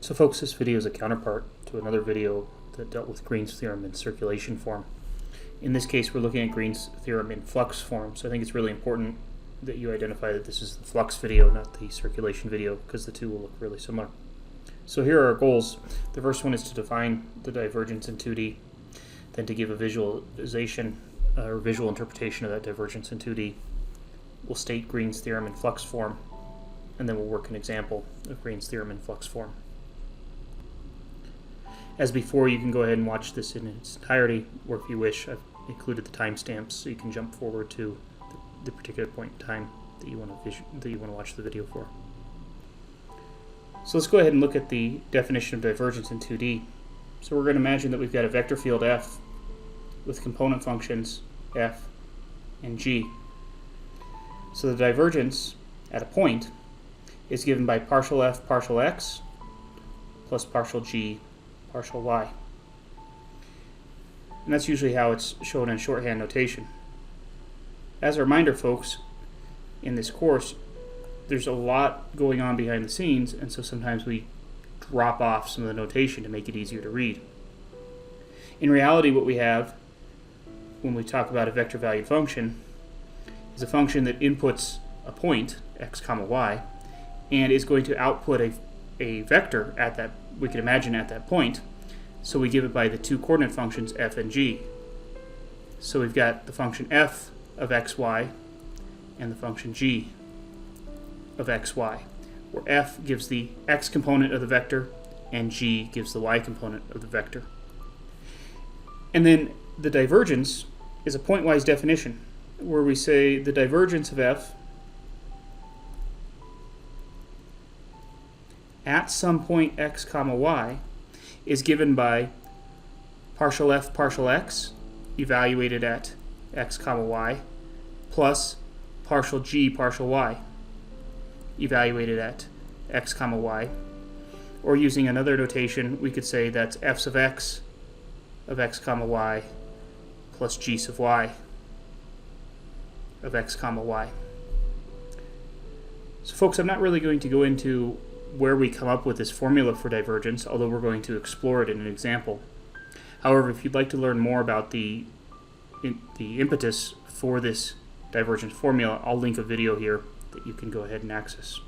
So folks, this video is a counterpart to another video that dealt with Green's theorem in circulation form. In this case, we're looking at Green's theorem in flux form, so I think it's really important that you identify that this is the flux video, not the circulation video, because the two will look really similar. So here are our goals. The first one is to define the divergence in 2D, then to give a visualization or visual interpretation of that divergence in 2D. We'll state Green's theorem in flux form, and then we'll work an example of Green's theorem in flux form. As before, you can go ahead and watch this in its entirety, or if you wish, I've included the timestamps so you can jump forward to the particular point in time that you want to watch the video for. So let's go ahead and look at the definition of divergence in 2D. So we're going to imagine that we've got a vector field f with component functions f and g. So the divergence at a point is given by partial f partial x plus partial g partial y. And that's usually how it's shown in shorthand notation. As a reminder, folks, in this course, there's a lot going on behind the scenes, and so sometimes we drop off some of the notation to make it easier to read. In reality, what we have when we talk about a vector valued function is a function that inputs a point, x comma y, and is going to output a vector at that, we can imagine at that point. So we give it by the two coordinate functions f and g. So we've got the function f of xy and the function g of xy, where f gives the x component of the vector and g gives the y component of the vector. And then the divergence is a pointwise definition, where we say the divergence of f at some point x comma y is given by partial f partial x evaluated at x comma y plus partial g partial y evaluated at x comma y. Or using another notation, we could say that's f of x comma y plus g sub y of x comma y. So folks, I'm not really going to go into where we come up with this formula for divergence, although we're going to explore it in an example. However, if you'd like to learn more about the impetus for this divergence formula, I'll link a video here that you can go ahead and access.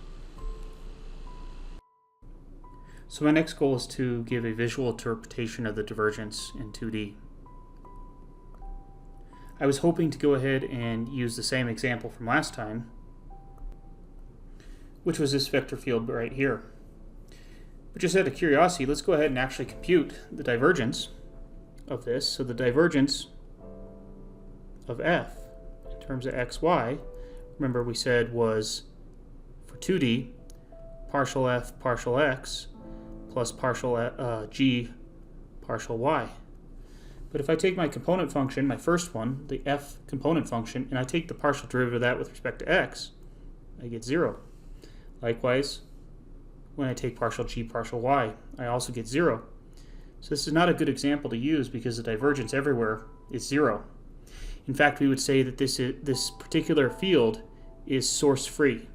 So my next goal is to give a visual interpretation of the divergence in 2D. I was hoping to go ahead and use the same example from last time, which was this vector field right here. But just out of curiosity, let's go ahead and actually compute the divergence of this. So the divergence of f in terms of xy, remember we said was, for 2D, partial f partial x plus partial g partial y. But if I take my component function, my first one, the f component function, and I take the partial derivative of that with respect to x, I get 0. Likewise, when I take partial g partial y, I also get 0. So this is not a good example to use because the divergence everywhere is 0. In fact, we would say that this particular field is source-free.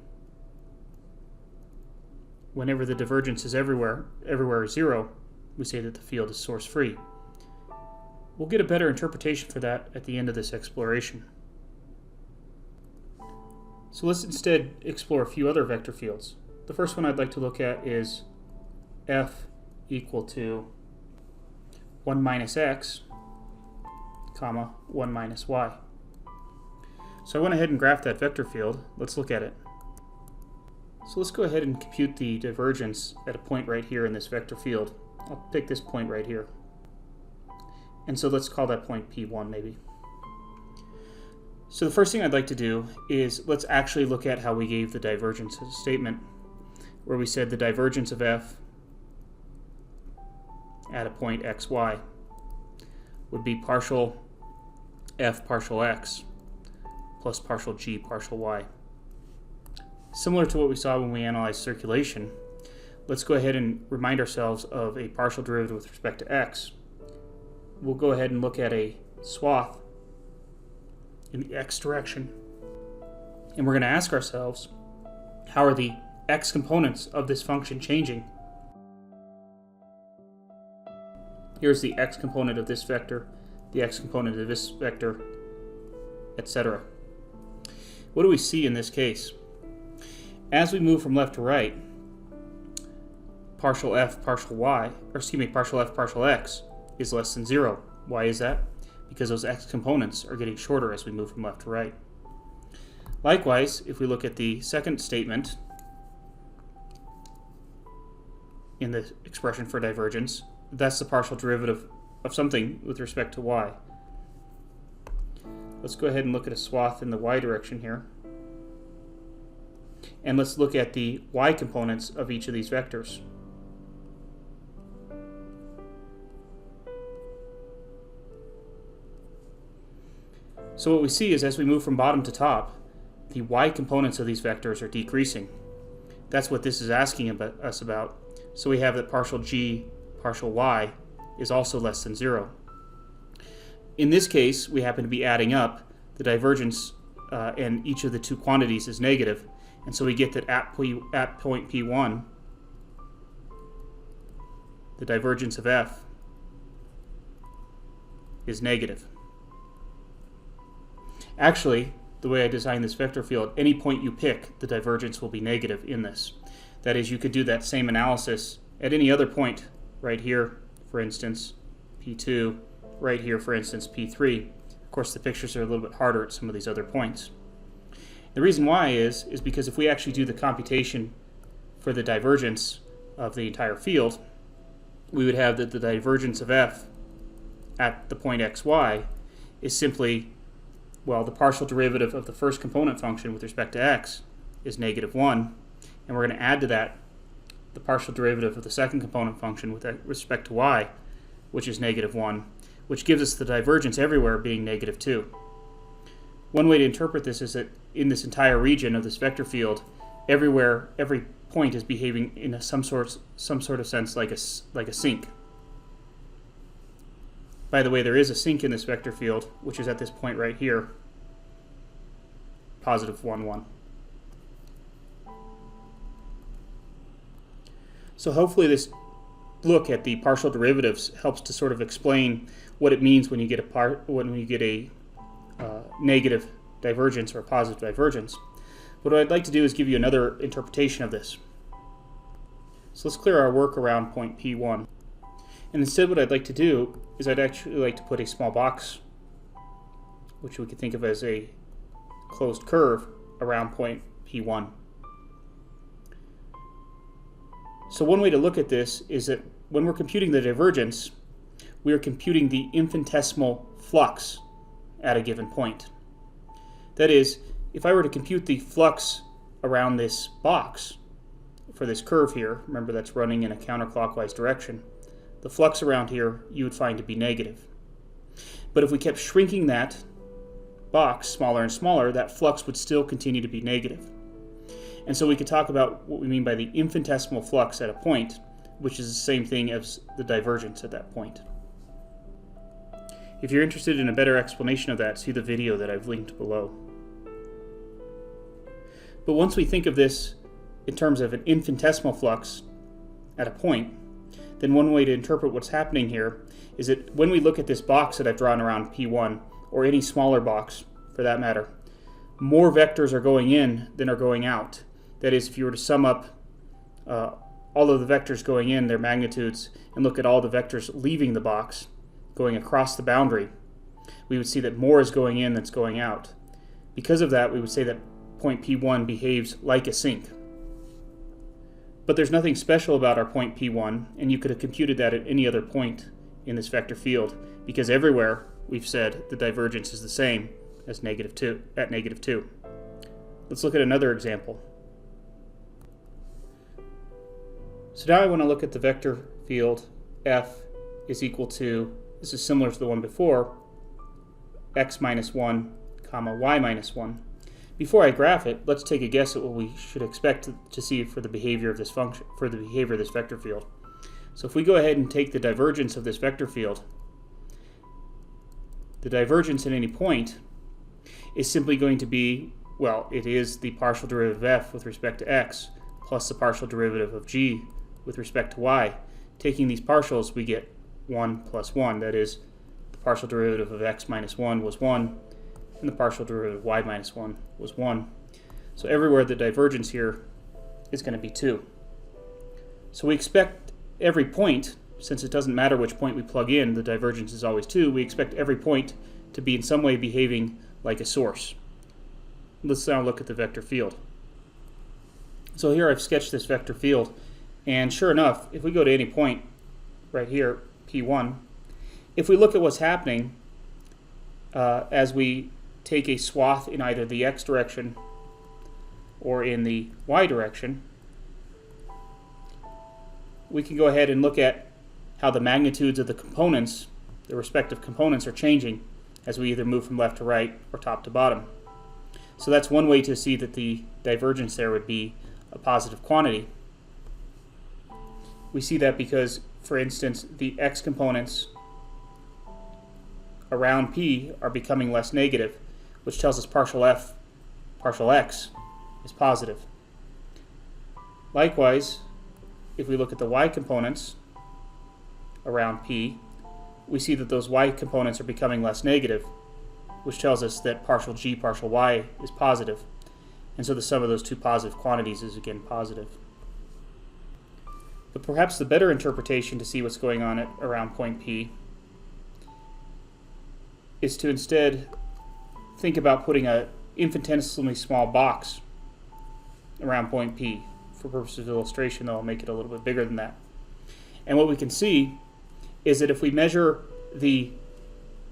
Whenever the divergence is everywhere is 0, we say that the field is source-free. We'll get a better interpretation for that at the end of this exploration. So let's instead explore a few other vector fields. The first one I'd like to look at is f equal to 1 minus x, comma, 1 minus y. So I went ahead and graphed that vector field. Let's look at it. So let's go ahead and compute the divergence at a point right here in this vector field. I'll pick this point right here. And so let's call that point P1 maybe. So the first thing I'd like to do is let's actually look at how we gave the divergence statement, where we said the divergence of f at a point xy would be partial f partial x plus partial g partial y. Similar to what we saw when we analyzed circulation, let's go ahead and remind ourselves of a partial derivative with respect to x. We'll go ahead and look at a swath in the x direction, and we're going to ask ourselves, how are the x components of this function changing? Here's the x component of this vector, the x component of this vector, etc. What do we see in this case? As we move from left to right, partial f, partial f, partial x is less than 0. Why is that? Because those x components are getting shorter as we move from left to right. Likewise, if we look at the second statement in the expression for divergence, that's the partial derivative of something with respect to y. Let's go ahead and look at a swath in the y direction here. And let's look at the y components of each of these vectors. So what we see is as we move from bottom to top, the y components of these vectors are decreasing. That's what this is asking us about. So we have that partial g, partial y is also less than 0. In this case, we happen to be adding up the divergence and each of the two quantities is negative. And so we get that at point P1, the divergence of f is negative. Actually, the way I designed this vector field, any point you pick, the divergence will be negative in this. That is, you could do that same analysis at any other point, right here, for instance, P2, right here, for instance, P3. Of course, the pictures are a little bit harder at some of these other points. The reason why is because if we actually do the computation for the divergence of the entire field, we would have that the divergence of f at the point xy is simply, well, the partial derivative of the first component function with respect to x is -1, and we're going to add to that the partial derivative of the second component function with respect to y, which is -1, which gives us the divergence everywhere being -2. One way to interpret this is that in this entire region of this vector field, everywhere, every point is behaving in some sort of sense like a sink. By the way, there is a sink in this vector field, which is at this point right here, +1, 1. So hopefully this look at the partial derivatives helps to sort of explain what it means when you get a negative divergence or a positive divergence. But what I'd like to do is give you another interpretation of this. So let's clear our work around point P1. And instead what I'd like to do is I'd actually like to put a small box, which we could think of as a closed curve, around point P1. So one way to look at this is that when we're computing the divergence, we are computing the infinitesimal flux at a given point. That is, if I were to compute the flux around this box for this curve here, remember that's running in a counterclockwise direction, the flux around here you would find to be negative. But if we kept shrinking that box smaller and smaller, that flux would still continue to be negative. And so we could talk about what we mean by the infinitesimal flux at a point, which is the same thing as the divergence at that point. If you're interested in a better explanation of that, see the video that I've linked below. But once we think of this in terms of an infinitesimal flux at a point, then one way to interpret what's happening here is that when we look at this box that I've drawn around P1, or any smaller box for that matter, more vectors are going in than are going out. That is, if you were to sum up all of the vectors going in, their magnitudes, and look at all the vectors leaving the box, going across the boundary, we would see that more is going in than's going out. Because of that, we would say that point P1 behaves like a sink. But there's nothing special about our point P1, and you could have computed that at any other point in this vector field, because everywhere, we've said, the divergence is the same as -2 at -2. Let's look at another example. So now I want to look at the vector field f is equal to, this is similar to the one before, x minus 1, comma y minus 1. Before I graph it, let's take a guess at what we should expect to see for the behavior of this function, for the behavior of this vector field. So if we go ahead and take the divergence of this vector field, the divergence at any point is simply going to be, well, it is the partial derivative of f with respect to x plus the partial derivative of g with respect to y. Taking these partials, we get 1 plus 1. That is, the partial derivative of x minus 1 was 1, and the partial derivative of y minus 1 was 1. So everywhere the divergence here is going to be 2. So we expect every point, since it doesn't matter which point we plug in, the divergence is always 2, we expect every point to be in some way behaving like a source. Let's now look at the vector field. So here I've sketched this vector field, and sure enough, if we go to any point right here, P1, if we look at what's happening as we take a swath in either the x direction or in the y direction, we can go ahead and look at how the magnitudes of the components, the respective components, are changing as we either move from left to right or top to bottom. So that's one way to see that the divergence there would be a positive quantity. We see that because, for instance, the x components around P are becoming less negative, which tells us partial f, partial x is positive. Likewise, if we look at the y components around P, we see that those y components are becoming less negative, which tells us that partial g, partial y is positive. And so the sum of those two positive quantities is again positive. But perhaps the better interpretation to see what's going on around point P is to instead think about putting an infinitesimally small box around point P. For purposes of illustration, though, I'll make it a little bit bigger than that. And what we can see is that if we measure the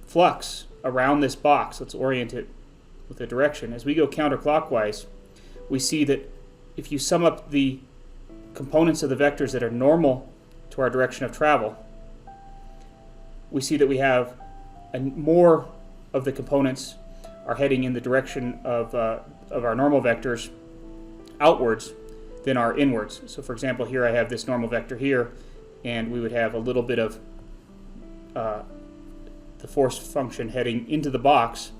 flux around this box, let's orient it with a direction, as we go counterclockwise, we see that if you sum up the components of the vectors that are normal to our direction of travel, we see that we have more of the components are heading in the direction of our normal vectors outwards than are inwards. So for example, here I have this normal vector here, and we would have a little bit of the force function heading into the box,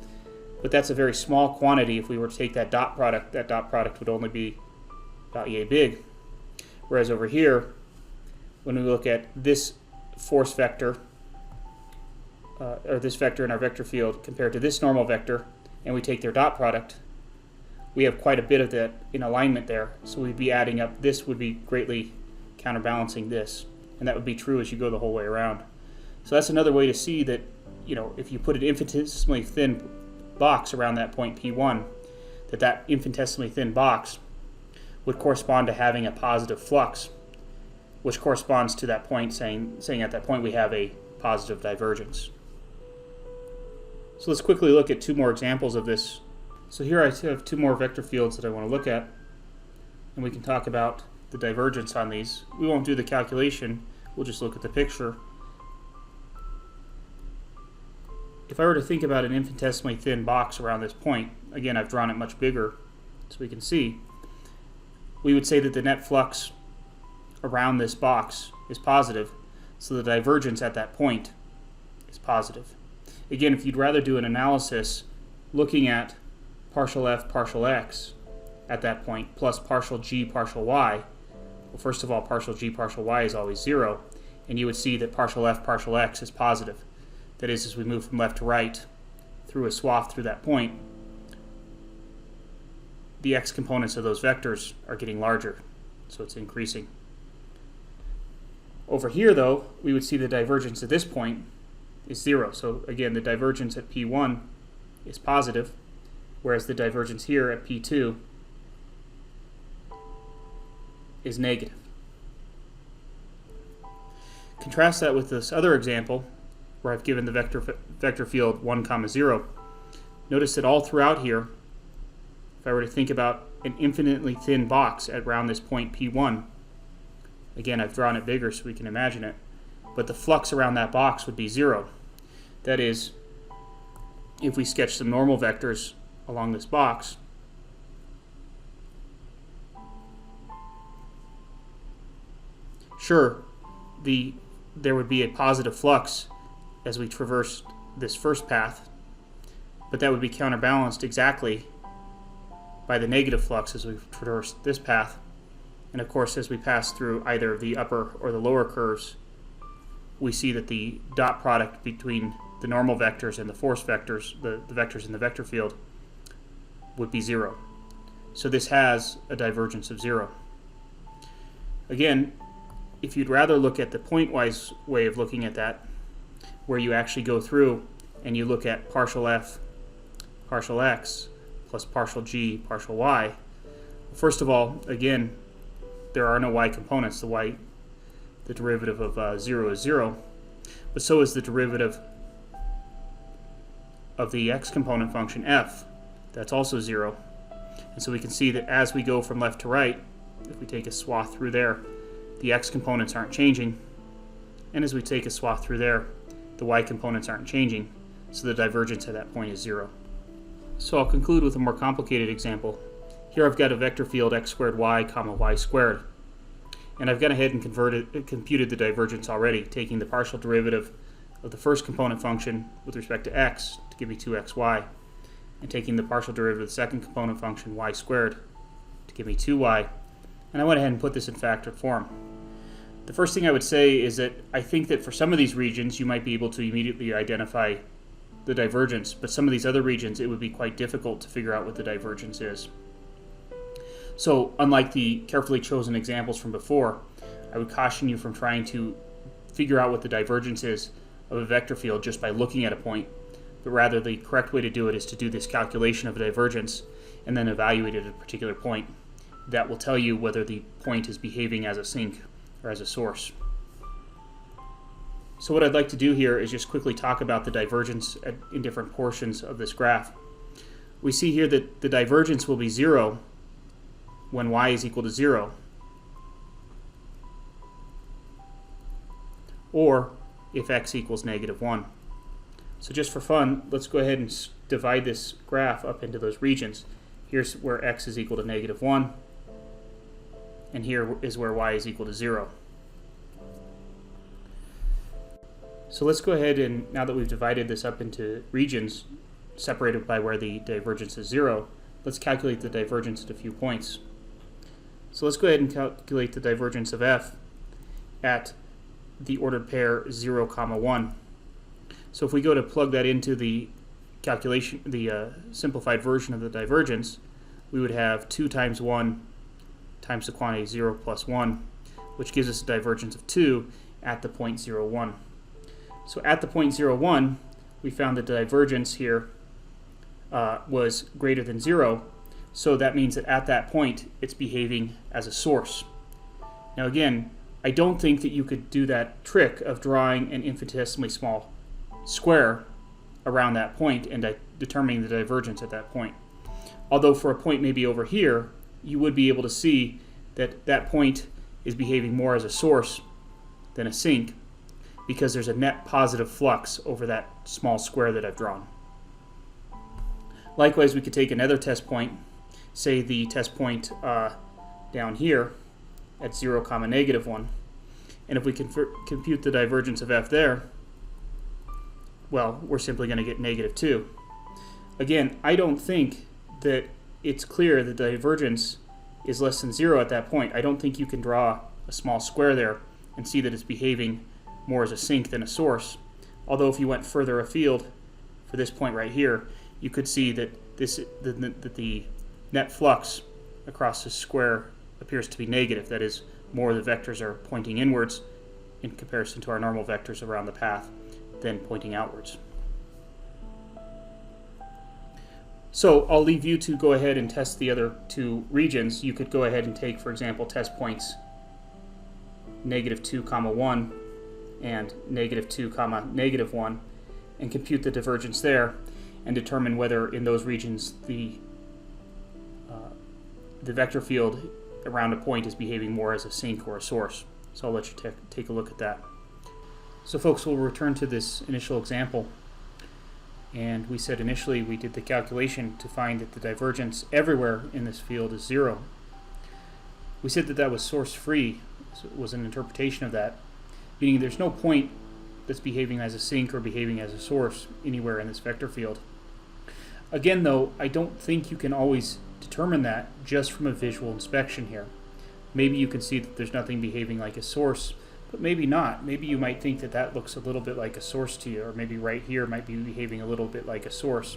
but that's a very small quantity. If we were to take that dot product would only be about yay big. Whereas over here, when we look at this force vector, or this vector in our vector field compared to this normal vector, and we take their dot product, we have quite a bit of that in alignment there. So we'd be adding up, this would be greatly counterbalancing this, and that would be true as you go the whole way around. So that's another way to see that, if you put an infinitesimally thin box around that point P1, that infinitesimally thin box would correspond to having a positive flux, which corresponds to that point, saying at that point we have a positive divergence. So let's quickly look at two more examples of this. So here I have two more vector fields that I want to look at, and we can talk about the divergence on these. We won't do the calculation, we'll just look at the picture. If I were to think about an infinitesimally thin box around this point, again I've drawn it much bigger so we can see, we would say that the net flux around this box is positive, so the divergence at that point is positive. Again, if you'd rather do an analysis looking at partial f, partial x at that point, plus partial g, partial y, well, first of all, partial g, partial y is always 0, and you would see that partial f, partial x is positive. That is, as we move from left to right through a swath through that point, the x components of those vectors are getting larger, so it's increasing. Over here, though, we would see the divergence at this point is 0. So again, the divergence at P1 is positive, whereas the divergence here at P2 is negative. Contrast that with this other example where I've given the vector field 1, 0. Notice that all throughout here, if I were to think about an infinitely thin box at around this point P1, again I've drawn it bigger so we can imagine it, but the flux around that box would be 0. That is, if we sketch some normal vectors along this box, sure, there would be a positive flux as we traverse this first path, but that would be counterbalanced exactly by the negative flux as we traverse this path. And of course, as we pass through either the upper or the lower curves, we see that the dot product between the normal vectors and the force vectors, the vectors in the vector field, would be 0. So this has a divergence of 0. Again, if you'd rather look at the pointwise way of looking at that, where you actually go through and you look at partial f, partial x, plus partial g, partial y, first of all, again, there are no y components. The derivative of 0 is 0, but so is the derivative of the x component function f. That's also 0. And so we can see that as we go from left to right, if we take a swath through there, the x components aren't changing. And as we take a swath through there, the y components aren't changing. So the divergence at that point is 0. So I'll conclude with a more complicated example. Here I've got a vector field x squared y comma y squared. And I've gone ahead and computed the divergence already, taking the partial derivative of the first component function with respect to x to give me 2xy, and taking the partial derivative of the second component function y squared to give me 2y. And I went ahead and put this in factored form. The first thing I would say is that I think that for some of these regions you might be able to immediately identify the divergence, but some of these other regions it would be quite difficult to figure out what the divergence is. So unlike the carefully chosen examples from before, I would caution you from trying to figure out what the divergence is of a vector field just by looking at a point, but rather the correct way to do it is to do this calculation of a divergence and then evaluate it at a particular point. That will tell you whether the point is behaving as a sink or as a source. So what I'd like to do here is just quickly talk about the divergence in different portions of this graph. We see here that the divergence will be 0 when y is equal to 0, or if x equals -1. So just for fun, let's go ahead and divide this graph up into those regions. Here's where x is equal to -1, and here is where y is equal to 0. So let's go ahead and, now that we've divided this up into regions separated by where the divergence is 0, let's calculate the divergence at a few points. So let's go ahead and calculate the divergence of f at the ordered pair 0, 1. So if we go to plug that into the calculation, the simplified version of the divergence, we would have 2 times 1 times the quantity 0 plus 1, which gives us a divergence of 2 at the point 0, 1. So at the point 0, 1, we found that the divergence here was greater than 0. So that means that at that point, it's behaving as a source. Now again, I don't think that you could do that trick of drawing an infinitesimally small square around that point and determining the divergence at that point. Although for a point maybe over here, you would be able to see that that point is behaving more as a source than a sink, because there's a net positive flux over that small square that I've drawn. Likewise, we could take another test point, say the test point down here at 0, -1, and if we compute the divergence of f there, well, we're simply going to get -2. Again, I don't think that it's clear that the divergence is less than 0 at that point. I don't think you can draw a small square there and see that it's behaving more as a sink than a source. Although if you went further afield for this point right here, you could see that the net flux across this square appears to be negative. That is, more of the vectors are pointing inwards in comparison to our normal vectors around the path than pointing outwards. So I'll leave you to go ahead and test the other two regions. You could go ahead and take, for example, test points -2, 1 and -2, -1 and compute the divergence there and determine whether in those regions the vector field around a point is behaving more as a sink or a source. So I'll let you take a look at that. So folks, we'll return to this initial example. And we said initially we did the calculation to find that the divergence everywhere in this field is 0. We said that that was source-free, so it was an interpretation of that, meaning there's no point that's behaving as a sink or behaving as a source anywhere in this vector field. Again though, I don't think you can always determine that just from a visual inspection here. Maybe you can see that there's nothing behaving like a source, but maybe not. Maybe you might think that that looks a little bit like a source to you, or maybe right here might be behaving a little bit like a source.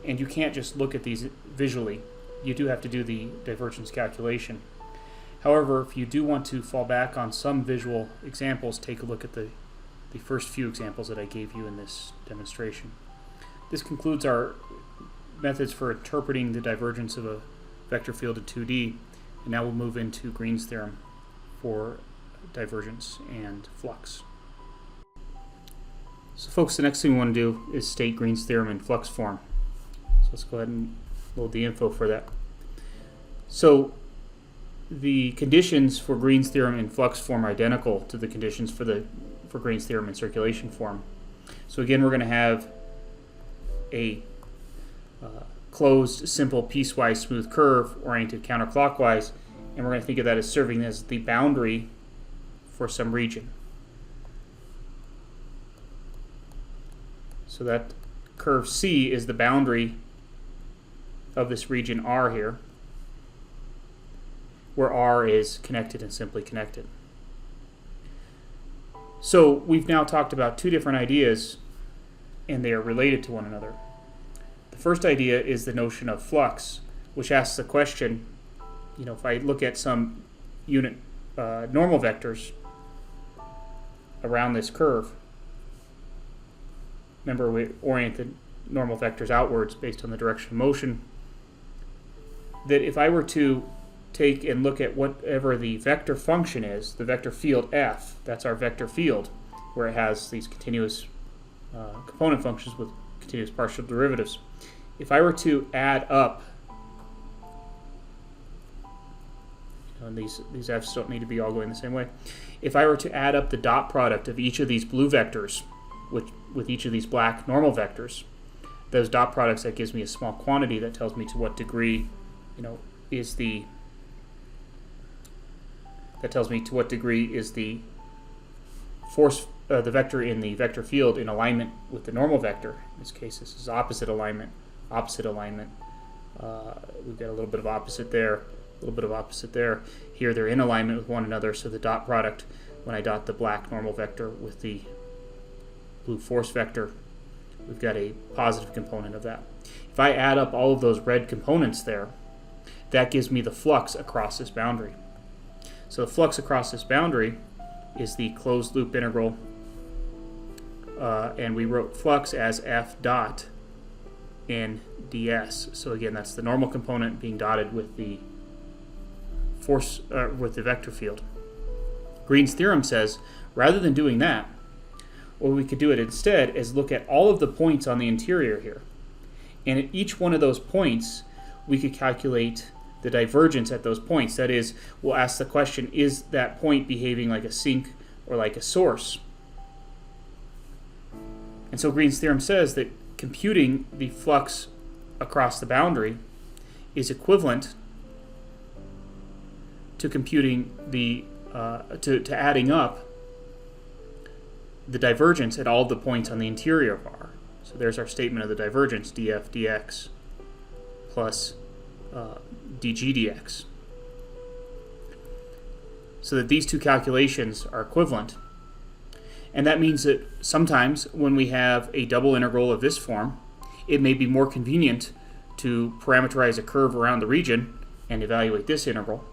And you can't just look at these visually. You do have to do the divergence calculation. However, if you do want to fall back on some visual examples, take a look at the first few examples that I gave you in this demonstration. This concludes our methods for interpreting the divergence of a vector field in 2D, and now we'll move into Green's theorem for divergence and flux. So folks, the next thing we want to do is state Green's theorem in flux form. So let's go ahead and load the info for that. So the conditions for Green's theorem in flux form are identical to the conditions for Green's theorem in circulation form. So again, we're going to have a closed, simple, piecewise smooth curve oriented counterclockwise, and we're going to think of that as serving as the boundary for some region. So that curve C is the boundary of this region R here, where R is connected and simply connected. So we've now talked about two different ideas, and they are related to one another. The first idea is the notion of flux, which asks the question, if I look at some unit normal vectors around this curve, remember we oriented normal vectors outwards based on the direction of motion, that if I were to take and look at whatever the vector function is, the vector field f, that's our vector field, where it has these continuous component functions with continuous partial derivatives. If I were to add up, and these f's don't need to be all going the same way, if I were to add up the dot product of each of these blue vectors with each of these black normal vectors, those dot products, that gives me a small quantity that tells me to what degree, is the force, the vector in the vector field in alignment with the normal vector. In this case, this is opposite alignment. We've got a little bit of opposite there, a little bit of opposite there. Here they're in alignment with one another, so the dot product, when I dot the black normal vector with the blue force vector, we've got a positive component of that. If I add up all of those red components there, that gives me the flux across this boundary. So the flux across this boundary is the closed loop integral, and we wrote flux as f dot in ds. So again, that's the normal component being dotted with the force, with the vector field. Green's theorem says, rather than doing that, what we could do it instead is look at all of the points on the interior here, and at each one of those points, we could calculate the divergence at those points. That is, we'll ask the question, is that point behaving like a sink or like a source? And so Green's theorem says that computing the flux across the boundary is equivalent to computing the to adding up the divergence at all the points on the interior of R. So there's our statement of the divergence, df dx plus dg dx. So that these two calculations are equivalent. And that means that sometimes when we have a double integral of this form, it may be more convenient to parameterize a curve around the region and evaluate this integral.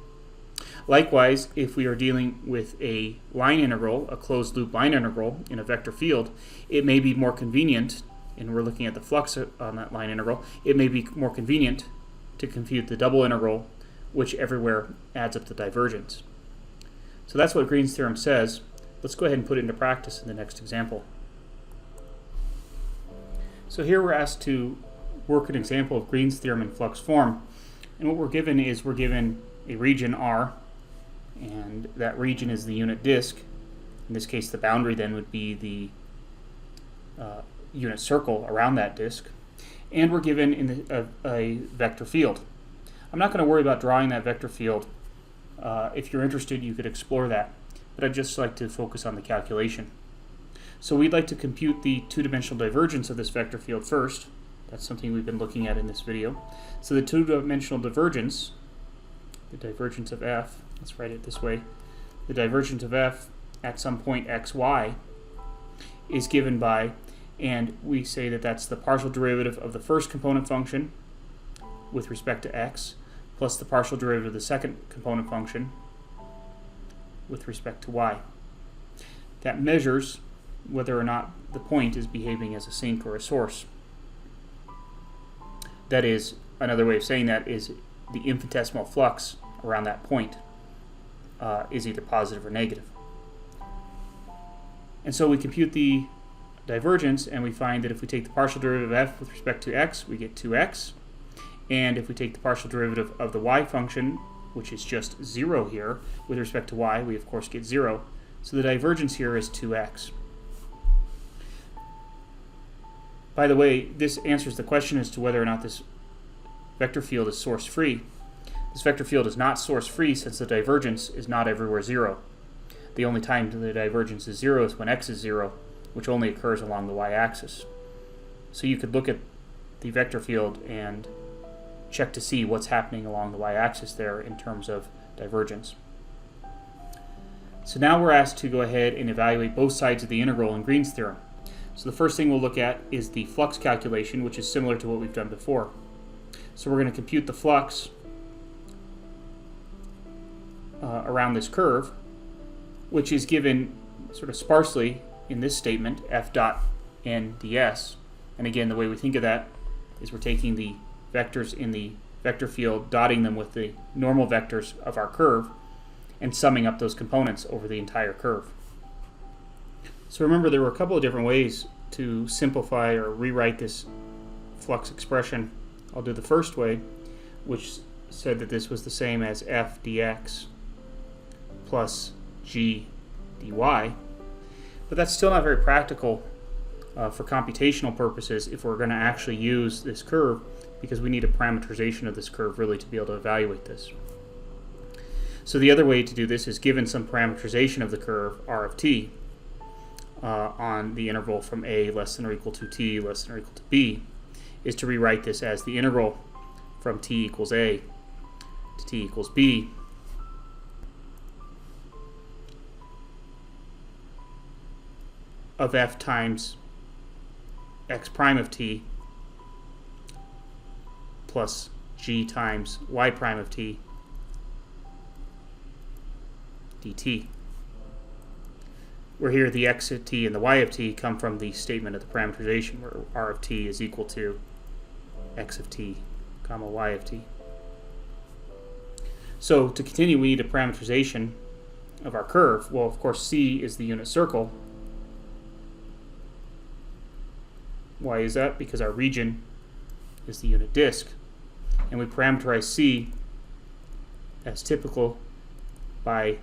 Likewise, if we are dealing with a line integral, a closed loop line integral in a vector field, it may be more convenient, and we're looking at the flux on that line integral, it may be more convenient to compute the double integral, which everywhere adds up the divergence. So that's what Green's theorem says. Let's go ahead and put it into practice in the next example. So here we're asked to work an example of Green's theorem in flux form. And what we're given a region R, and that region is the unit disk. In this case, the boundary then would be the unit circle around that disk. And we're given a vector field. I'm not going to worry about drawing that vector field. If you're interested, you could explore that. But I'd just like to focus on the calculation. So we'd like to compute the two-dimensional divergence of this vector field first. That's something we've been looking at in this video. So the two-dimensional divergence, the divergence of f, let's write it this way, the divergence of f at some point xy is given by, and we say that that's the partial derivative of the first component function with respect to x plus the partial derivative of the second component function with respect to y. That measures whether or not the point is behaving as a sink or a source. That is, another way of saying that is the infinitesimal flux around that point is either positive or negative. And so we compute the divergence, and we find that if we take the partial derivative of f with respect to x, we get 2x. And if we take the partial derivative of the y function, which is just 0 here, with respect to y, we of course get 0. So the divergence here is 2x. By the way, this answers the question as to whether or not this vector field is source-free. This vector field is not source-free since the divergence is not everywhere 0. The only time the divergence is 0 is when x is 0, which only occurs along the y-axis. So you could look at the vector field and check to see what's happening along the y-axis there in terms of divergence. So now we're asked to go ahead and evaluate both sides of the integral in Green's theorem. So the first thing we'll look at is the flux calculation, which is similar to what we've done before. So we're going to compute the flux around this curve, which is given sort of sparsely in this statement, f dot n ds. And again, the way we think of that is we're taking the vectors in the vector field, dotting them with the normal vectors of our curve, and summing up those components over the entire curve. So remember, there were a couple of different ways to simplify or rewrite this flux expression. I'll do the first way, which said that this was the same as f dx plus g dy, but that's still not very practical for computational purposes if we're going to actually use this curve, because we need a parameterization of this curve really to be able to evaluate this. So the other way to do this is, given some parameterization of the curve r of t on the interval from a less than or equal to t less than or equal to b, is to rewrite this as the integral from t equals a to t equals b of f times x prime of t plus g times y prime of t dt, where here the x of t and the y of t come from the statement of the parameterization, where r of t is equal to x of t comma y of t. So to continue, we need a parameterization of our curve. Well, of course, C is the unit circle. Why is that? Because our region is the unit disk. And we parameterize C as typical by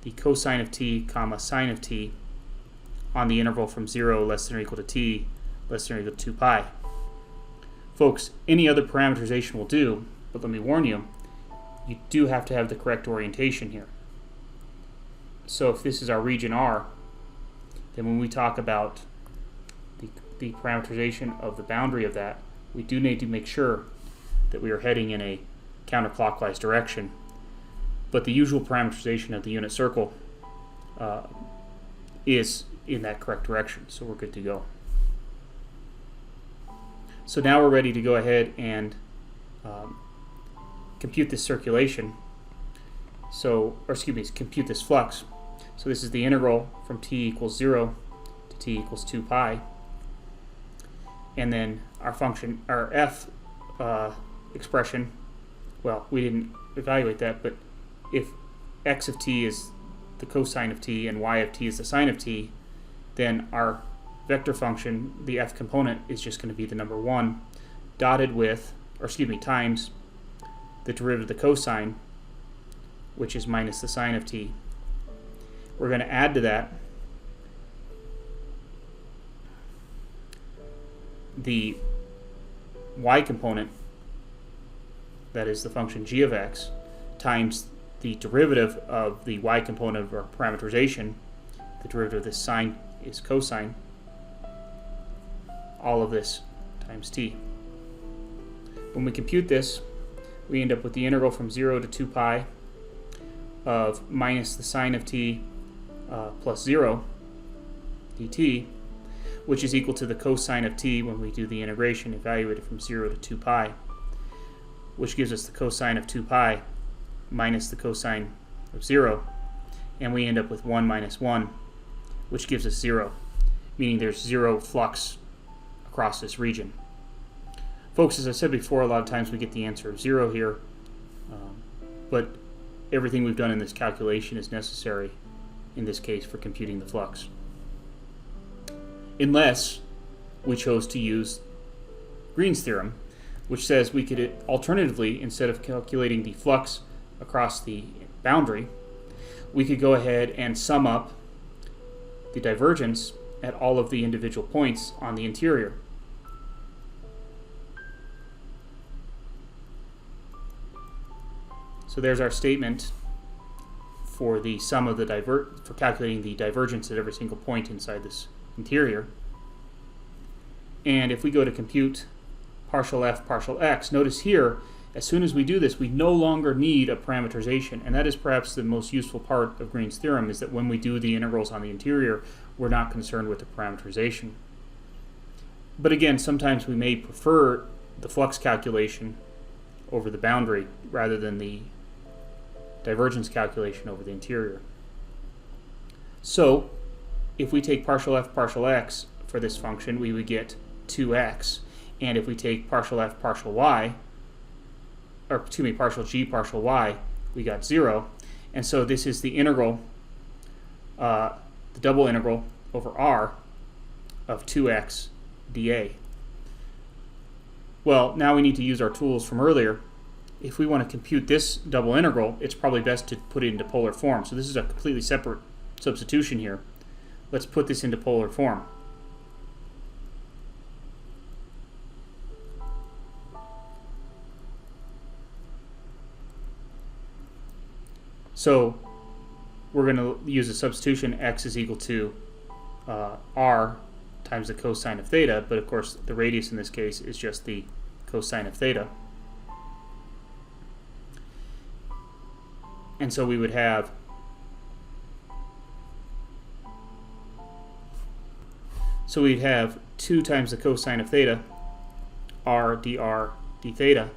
the cosine of t comma sine of t on the interval from 0 less than or equal to t less than or equal to 2 pi. Folks, any other parameterization will do, but let me warn you, you do have to have the correct orientation here. So if this is our region R, then when we talk about the parameterization of the boundary of that, we do need to make sure that we are heading in a counterclockwise direction. But the usual parameterization of the unit circle is in that correct direction, so we're good to go. So now we're ready to go ahead and compute this circulation. So, or excuse me, compute this flux. So this is the integral from t equals 0 to t equals 2 pi. And then our function, our f expression, well, we didn't evaluate that, but if x of t is the cosine of t and y of t is the sine of t, then our vector function, the f component, is just going to be the number 1 dotted with, or excuse me, times the derivative of the cosine, which is minus the sine of t. We're going to add to that the y component, that is the function g of x, times the derivative of the y component of our parameterization. The derivative of this sine is cosine. All of this times t. When we compute this, we end up with the integral from 0 to 2 pi of minus the sine of t plus 0 dt, which is equal to the cosine of t when we do the integration evaluated from 0 to 2 pi, which gives us the cosine of 2 pi minus the cosine of 0, and we end up with 1 minus 1, which gives us 0, meaning there's 0 flux across this region. Folks, as I said before, a lot of times we get the answer of 0 here, but everything we've done in this calculation is necessary in this case for computing the flux, unless we chose to use Green's theorem, which says we could alternatively, instead of calculating the flux across the boundary, we could go ahead and sum up the divergence at all of the individual points on the interior. So there's our statement for the sum of the for calculating the divergence at every single point inside this interior. And if we go to compute partial f partial x, notice here, as soon as we do this, we no longer need a parameterization, and that is perhaps the most useful part of Green's theorem, is that when we do the integrals on the interior, we're not concerned with the parameterization. But again, sometimes we may prefer the flux calculation over the boundary rather than the divergence calculation over the interior. So if we take partial f partial x for this function, we would get 2x, and if we take partial f partial y, or excuse me, partial g partial y, we got 0. And so this is the integral, the double integral over r of 2x dA. Well, now we need to use our tools from earlier. If we want to compute this double integral, it's probably best to put it into polar form. So this is a completely separate substitution here. Let's put this into polar form. So we're going to use a substitution. X is equal to r times the cosine of theta, but of course the radius in this case is just the cosine of theta. And so we would have we'd have 2 times the cosine of theta, r dr d theta,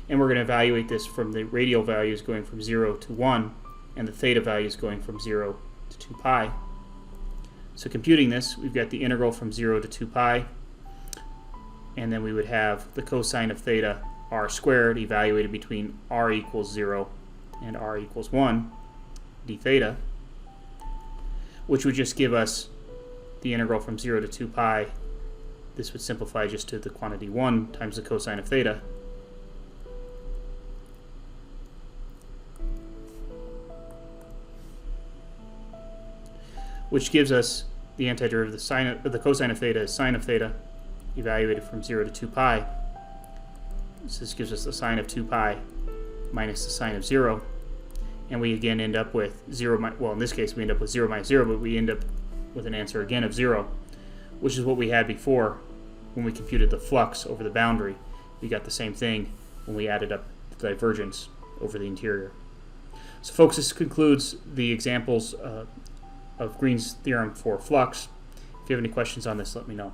and we're going to evaluate this from the radial values going from 0 to 1 and the theta values going from 0 to 2 pi. So computing this, we've got the integral from 0 to 2 pi, and then we would have the cosine of theta r squared evaluated between r equals 0 and r equals 1 d theta, which would just give us the integral from 0 to 2 pi. This would simplify just to the quantity 1 times the cosine of theta, which gives us the antiderivative, the cosine of theta is sine of theta evaluated from 0 to 2 pi. So this gives us the sine of 2 pi minus the sine of 0, and we again end up with 0, well in this case we end up with 0 minus 0, but we end up with an answer again of 0, which is what we had before when we computed the flux over the boundary. We got the same thing when we added up the divergence over the interior. So folks, this concludes the examples of Green's theorem for flux. If you have any questions on this, let me know.